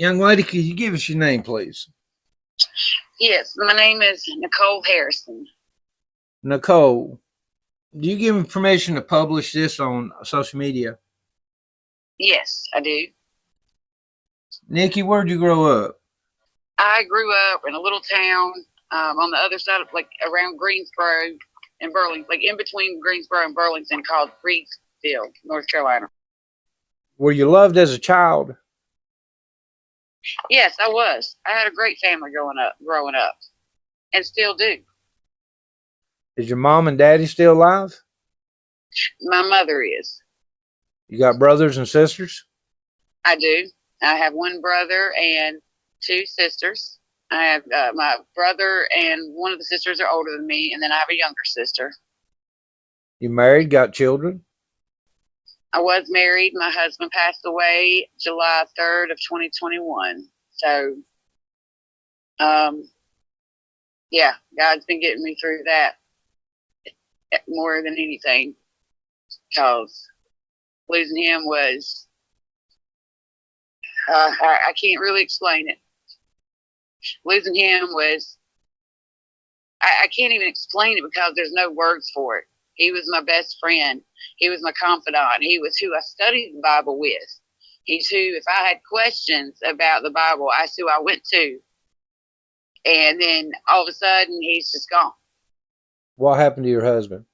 Young lady, could you give us your name, please? Yes, my name is Nicole Harrison. Nicole, do you give me permission to publish this on social media? Yes, I do. Nikki, where'd you grow up? I grew up in a little town on the other side of, like, around Greensboro and Burlington, like in between Greensboro and Burlington, called Reedsville, North Carolina. Were you loved as a child? Yes, I was. I had a great family growing up, and still do. Is your mom and daddy still alive? My mother is. You got brothers and sisters? I do. I have one brother and two sisters. I have my brother and one of the sisters are older than me, and then I have a younger sister. You married, got children? I was married. My husband passed away July 3rd of 2021. So, yeah, God's been getting me through that more than anything, because losing him was, I can't really explain it. Losing him was, I can't even explain it because there's no words for it. He was my best friend. He was my confidant. He was who I studied the Bible with. He's who, if I had questions about the Bible, that's who I went to. And then all of a sudden, he's just gone. What happened to your husband?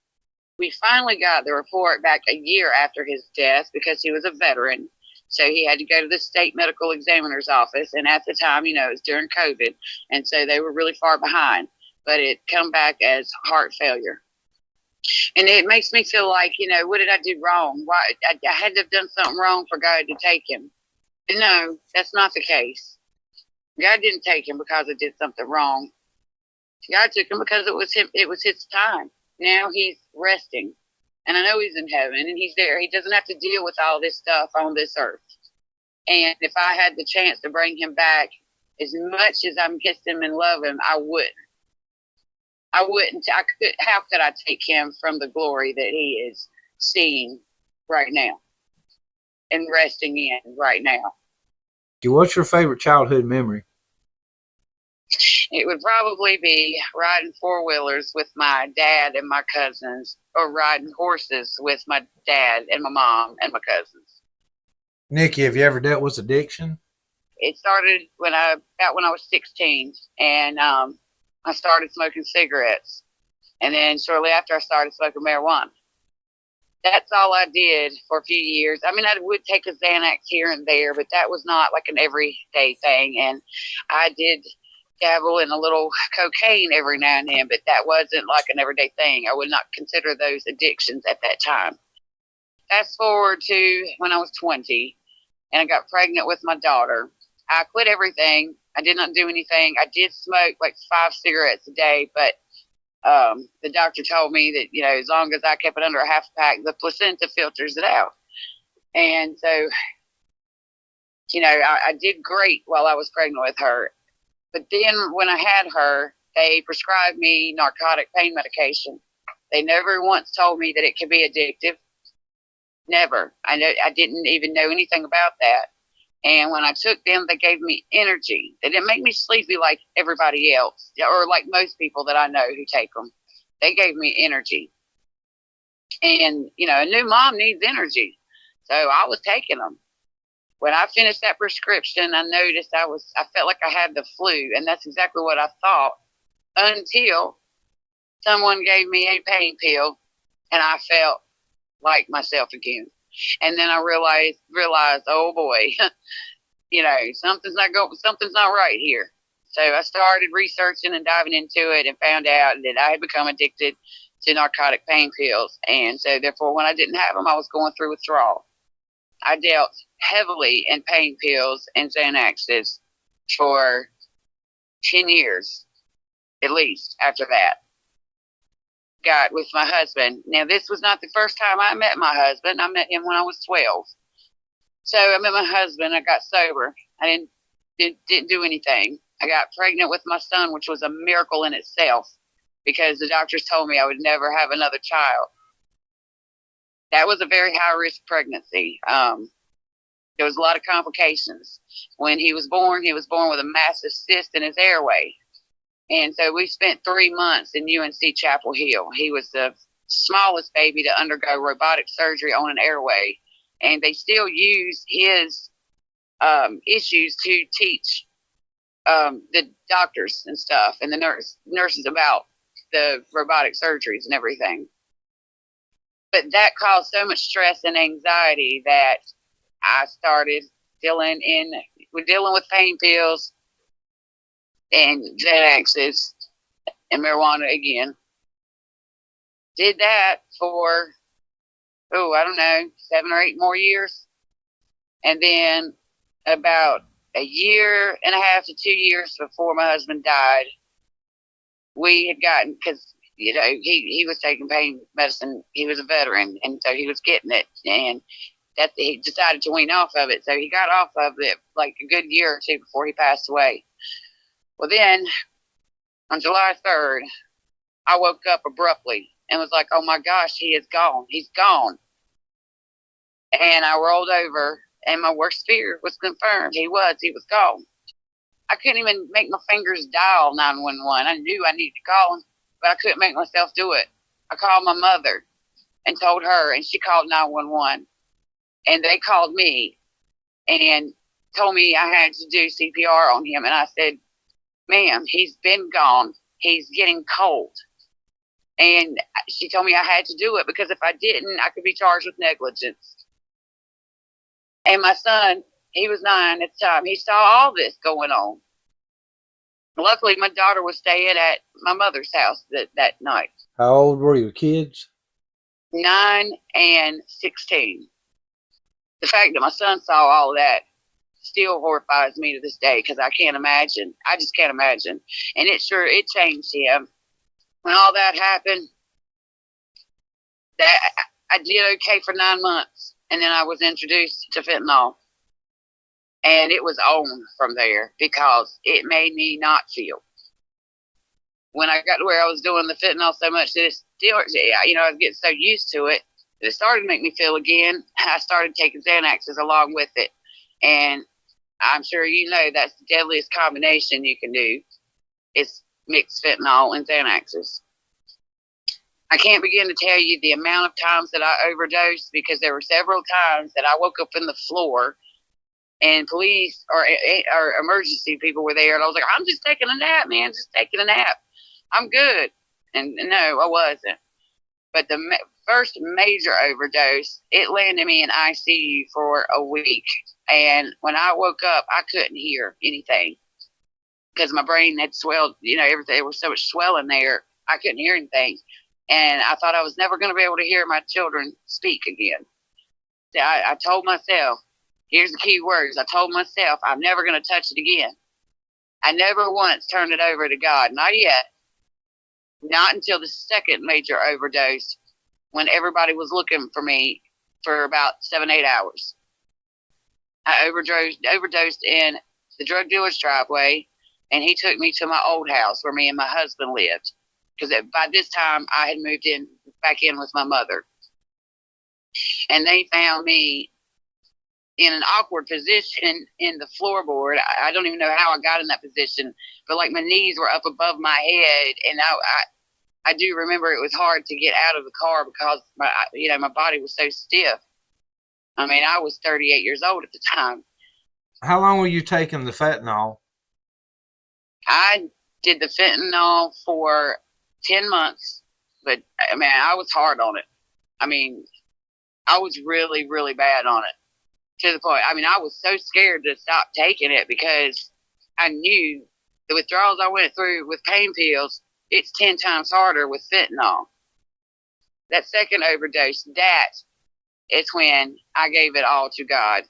We finally got the report back a year after his death because he was a veteran. So he had to go to the state medical examiner's office. And at the time, it was during COVID. And so they were really far behind. But it come back as heart failure. And it makes me feel like, what did I do wrong? Why I had to have done something wrong for God to take him. And no, that's not the case. God didn't take him because I did something wrong. God took him because it was his time. Now he's resting. And I know he's in heaven and he's there. He doesn't have to deal with all this stuff on this earth. And if I had the chance to bring him back, as much as I miss him and love him, I wouldn't. How could I take him from the glory that he is seeing right now and resting in right now? What's your favorite childhood memory? It would probably be riding four-wheelers with my dad and my cousins, or riding horses with my dad and my mom and my cousins. Nikki, have you ever dealt with addiction? It started when I was 16, and I started smoking cigarettes. And then shortly after, I started smoking marijuana. That's all I did for a few years. I mean, I would take a Xanax here and there, but that was not like an everyday thing. And I did dabble in a little cocaine every now and then, but that wasn't like an everyday thing. I would not consider those addictions at that time. Fast forward to when I was 20 and I got pregnant with my daughter. I quit everything. I did not do anything. I did smoke like 5 cigarettes a day, but the doctor told me that, as long as I kept it under a half pack, the placenta filters it out. And so, I did great while I was pregnant with her. But then when I had her, they prescribed me narcotic pain medication. They never once told me that it could be addictive. Never. I didn't even know anything about that. And when I took them, they gave me energy. They didn't make me sleepy like everybody else, or like most people that I know who take them. They gave me energy. And, a new mom needs energy. So I was taking them. When I finished that prescription, I noticed I felt like I had the flu, and that's exactly what I thought, until someone gave me a pain pill, and I felt like myself again. And then I realized, oh boy, something's not right here. So I started researching and diving into it and found out that I had become addicted to narcotic pain pills. And so therefore, when I didn't have them, I was going through withdrawal. I dealt heavily in pain pills and Xanaxes for 10 years, at least, after that. Got with my husband. Now, this was not the first time I met my husband. I met him when I was 12. So I met my husband. I got sober. I didn't do anything. I got pregnant with my son, which was a miracle in itself, because the doctors told me I would never have another child. That was a very high-risk pregnancy. There was a lot of complications. When he was born with a massive cyst in his airway. And so we spent 3 months in UNC Chapel Hill. He was the smallest baby to undergo robotic surgery on an airway. And they still use his issues to teach the doctors and stuff and the nurses about the robotic surgeries and everything. But that caused so much stress and anxiety that I started dealing with pain pills and Xanaxes and marijuana again. Did that for, I don't know, 7 or 8 more years. And then about a year and a half to 2 years before my husband died, we had gotten, because, he was taking pain medicine. He was a veteran, and so he was getting it. And that he decided to wean off of it. So he got off of it like a good year or two before he passed away. Well, then on July 3rd, I woke up abruptly and was like, oh my gosh, he is gone. He's gone. And I rolled over, and my worst fear was confirmed. He was gone. I couldn't even make my fingers dial 911. I knew I needed to call him, but I couldn't make myself do it. I called my mother and told her, and she called 911. And they called me and told me I had to do CPR on him. And I said, ma'am, he's been gone. He's getting cold. And she told me I had to do it because if I didn't, I could be charged with negligence. And my son, he was 9 at the time. He saw all this going on. Luckily, my daughter was staying at my mother's house that night. How old were your kids? 9 and 16. The fact that my son saw all of that still horrifies me to this day because I can't imagine. I just can't imagine. And it changed him. When all that happened, that I did okay for 9 months, and then I was introduced to fentanyl. And it was on from there because it made me not feel. When I got to where I was doing the fentanyl so much that it still, I was getting so used to it, it started to make me feel again. I started taking Xanaxes along with it. And I'm sure you know that's the deadliest combination you can do is mix fentanyl and Xanaxes. I can't begin to tell you the amount of times that I overdosed because there were several times that I woke up in the floor and police or emergency people were there. And I was like, I'm just taking a nap, man, just taking a nap. I'm good. And no, I wasn't. But the first major overdose, it landed me in ICU for a week. And when I woke up, I couldn't hear anything because my brain had swelled, everything. There was so much swelling there, I couldn't hear anything. And I thought I was never going to be able to hear my children speak again. So I told myself, here's the key words. I told myself, I'm never going to touch it again. I never once turned it over to God. Not yet. Not until the second major overdose when everybody was looking for me for about 7-8 hours. I overdosed in the drug dealer's driveway, and he took me to my old house where me and my husband lived. Because by this time, I had moved back in with my mother. And they found me in an awkward position in the floorboard. I don't even know how I got in that position, but like my knees were up above my head, and I do remember it was hard to get out of the car because my body was so stiff. I mean, I was 38 years old at the time. How long were you taking the fentanyl? I did the fentanyl for 10 months, but I mean, I was hard on it. I mean, I was really, really bad on it to the point. I mean, I was so scared to stop taking it because I knew the withdrawals I went through with pain pills, it's 10 times harder with fentanyl. That second overdose, that is when I gave it all to God.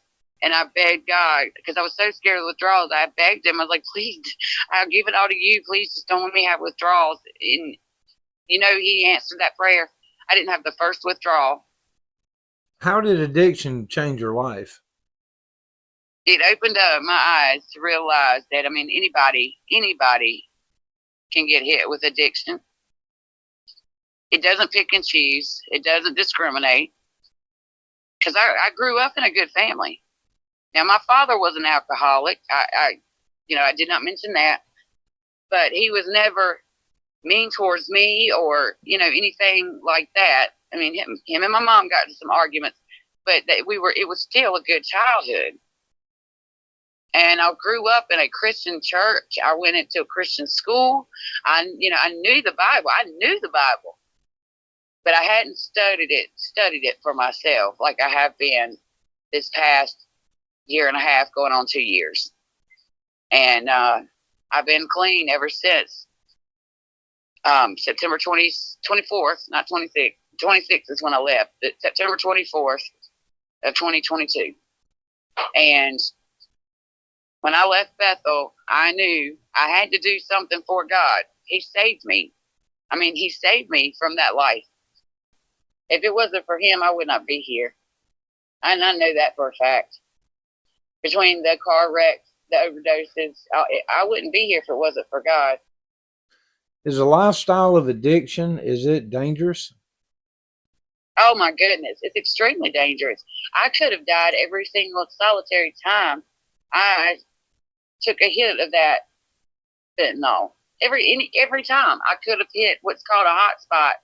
And I begged God, because I was so scared of the withdrawals, I begged him. I was like, please, I'll give it all to you. Please just don't let me have withdrawals. And, he answered that prayer. I didn't have the first withdrawal. How did addiction change your life? It opened up my eyes to realize that, I mean, anybody can get hit with addiction. It doesn't pick and choose. It doesn't discriminate. Because I grew up in a good family. Now, my father was an alcoholic. I did not mention that, but he was never mean towards me or, anything like that. I mean, him and my mom got into some arguments, but it was still a good childhood. And I grew up in a Christian church. I went into a Christian school. I knew the Bible. But I hadn't studied it for myself like I have been this past year and a half, going on 2 years. And I've been clean ever since September 24th, not 26th. 26th is when I left. September 24th of 2022. And when I left Bethel, I knew I had to do something for God. He saved me. I mean, he saved me from that life. If it wasn't for him, I would not be here. And I know that for a fact. Between the car wrecks, the overdoses, I wouldn't be here if it wasn't for God. Is a lifestyle of addiction, is it dangerous? Oh my goodness, it's extremely dangerous. I could have died every single solitary time I took a hit of that fentanyl. Every time I could have hit what's called a hot spot,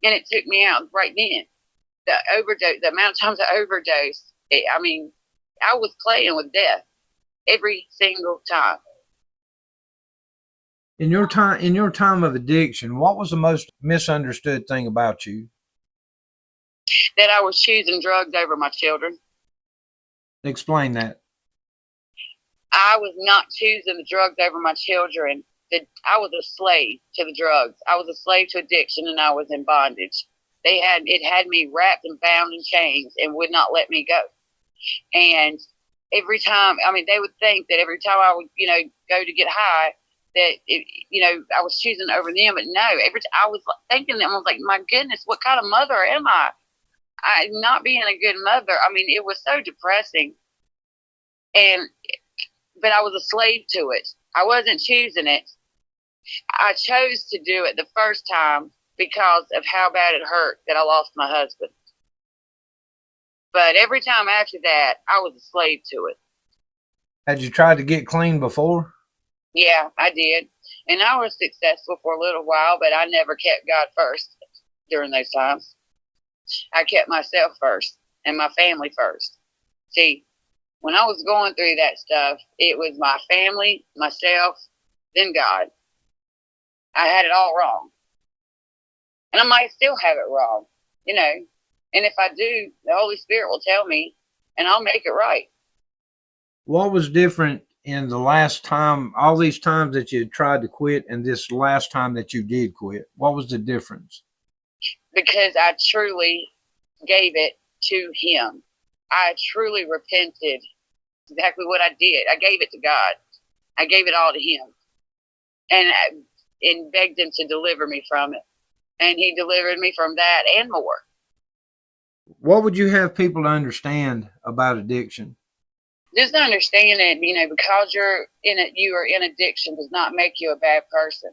and it took me out right then. The amount of times I overdosed, I was playing with death every single time. In your time of addiction, what was the most misunderstood thing about you? That I was choosing drugs over my children. Explain that. I was not choosing the drugs over my children. I was a slave to the drugs. I was a slave to addiction, and I was in bondage. It had me wrapped and bound in chains and would not let me go. And every time, they would think that every time I would, go to get high, that I was choosing over them. But no, every time I was thinking that, I was like, my goodness, what kind of mother am I? I'm not being a good mother. It was so depressing. But I was a slave to it. I wasn't choosing it. I chose to do it the first time because of how bad it hurt that I lost my husband. But every time after that, I was a slave to it. Had you tried to get clean before? Yeah, I did. And I was successful for a little while, but I never kept God first during those times. I kept myself first and my family first. See, when I was going through that stuff, it was my family, myself, then God. I had it all wrong. And I might still have it wrong, And if I do, the Holy Spirit will tell me, and I'll make it right. What was different in the last time, all these times that you tried to quit, and this last time that you did quit? What was the difference? Because I truly gave it to him. I truly repented exactly what I did. I gave it to God. I gave it all to him. And begged him to deliver me from it. And he delivered me from that and more. What would you have people to understand about addiction? Just understand that, because you are in addiction does not make you a bad person.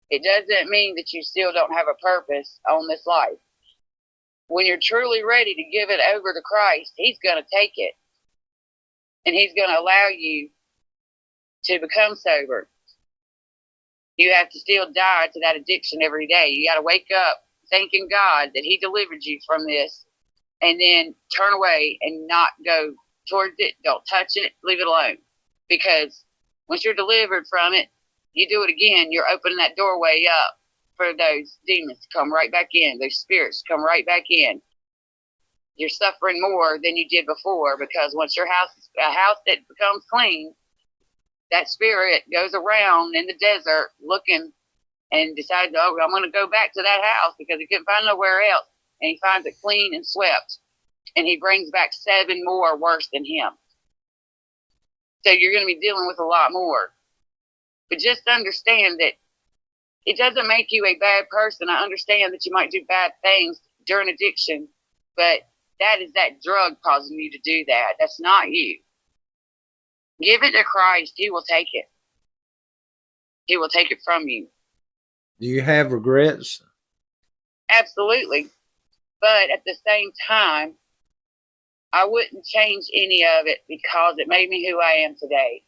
It doesn't mean that you still don't have a purpose on this life. When you're truly ready to give it over to Christ, he's going to take it. And he's going to allow you to become sober. You have to still die to that addiction every day. You got to wake up thanking God that he delivered you from this, and then turn away and not go towards it. Don't touch it. Leave it alone. Because once you're delivered from it, you do it again, you're opening that doorway up for those demons to come right back in. Those spirits to come right back in. You're suffering more than you did before, because once a house that becomes clean, that spirit goes around in the desert looking and decides, oh, I'm going to go back to that house because he couldn't find nowhere else. And he finds it clean and swept. And he brings back 7 more worse than him. So you're going to be dealing with a lot more. But just understand that it doesn't make you a bad person. I understand that you might do bad things during addiction, but that is that drug causing you to do that. That's not you. Give it to Christ. He will take it. He will take it from you. Do you have regrets? Absolutely. But at the same time, I wouldn't change any of it because it made me who I am today.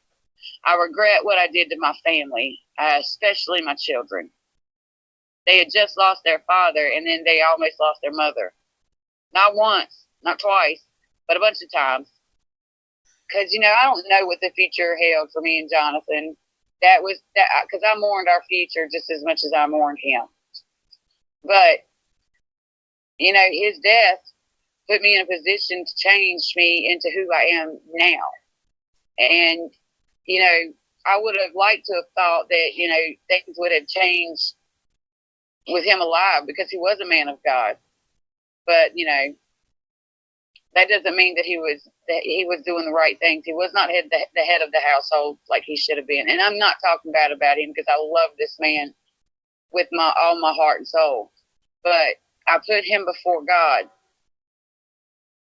I regret what I did to my family, especially my children. They had just lost their father, and then they almost lost their mother. Not once, not twice, but a bunch of times. Because, I don't know what the future held for me and Jonathan. That was that because I mourned our future just as much as I mourned him. But, his death put me in a position to change me into who I am now. And, I would have liked to have thought that, things would have changed with him alive because he was a man of God. But, that doesn't mean that he was doing the right things. He was not the head of the household like he should have been. And I'm not talking bad about him because I love this man with all my heart and soul. But I put him before God.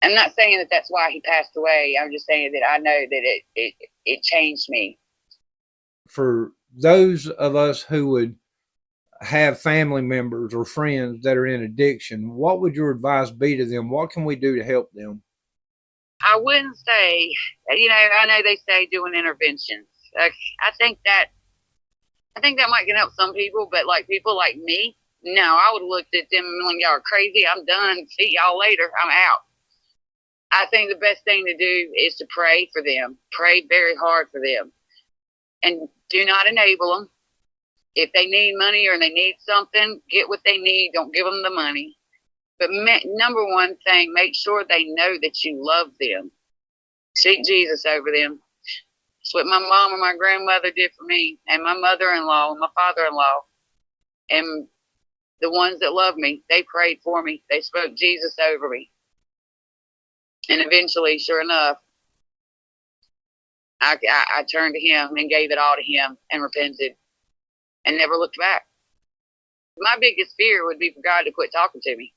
I'm not saying that that's why he passed away. I'm just saying that I know that it changed me. For those of us who would have family members or friends that are in addiction, what would your advice be to them? What can we do to help them? I wouldn't say, I know they say doing interventions. I think that might can help some people, but like people like me, no, I would have looked at them and like, y'all are crazy. I'm done. See y'all later. I'm out. I think the best thing to do is to pray for them. Pray very hard for them. And do not enable them. If they need money or they need something, get what they need. Don't give them the money. But number one thing, make sure they know that you love them. Seek Jesus over them. That's what my mom and my grandmother did for me, and my mother-in-law and my father-in-law. And the ones that love me, they prayed for me. They spoke Jesus over me. And eventually, sure enough, I turned to him and gave it all to him and repented and never looked back. My biggest fear would be for God to quit talking to me.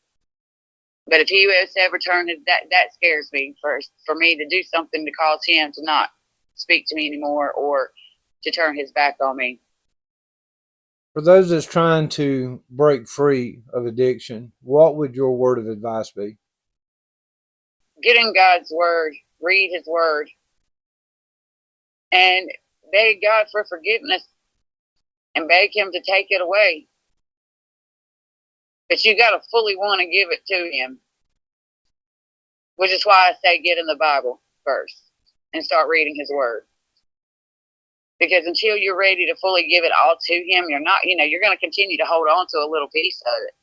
But if he was to ever turn, that scares me first, for me to do something to cause him to not speak to me anymore or to turn his back on me. For those that's trying to break free of addiction, what would your word of advice be? Get in God's word, read his word, and beg God for forgiveness and beg him to take it away. But you got to fully want to give it to him, which is why I say get in the Bible first and start reading his word. Because until you're ready to fully give it all to him, you're not, you're going to continue to hold on to a little piece of it.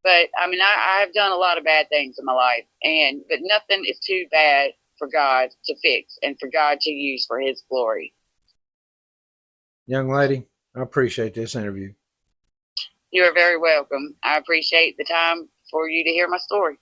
But I mean, I've done a lot of bad things in my life, but nothing is too bad for God to fix and for God to use for his glory. Young lady, I appreciate this interview. You are very welcome. I appreciate the time for you to hear my story.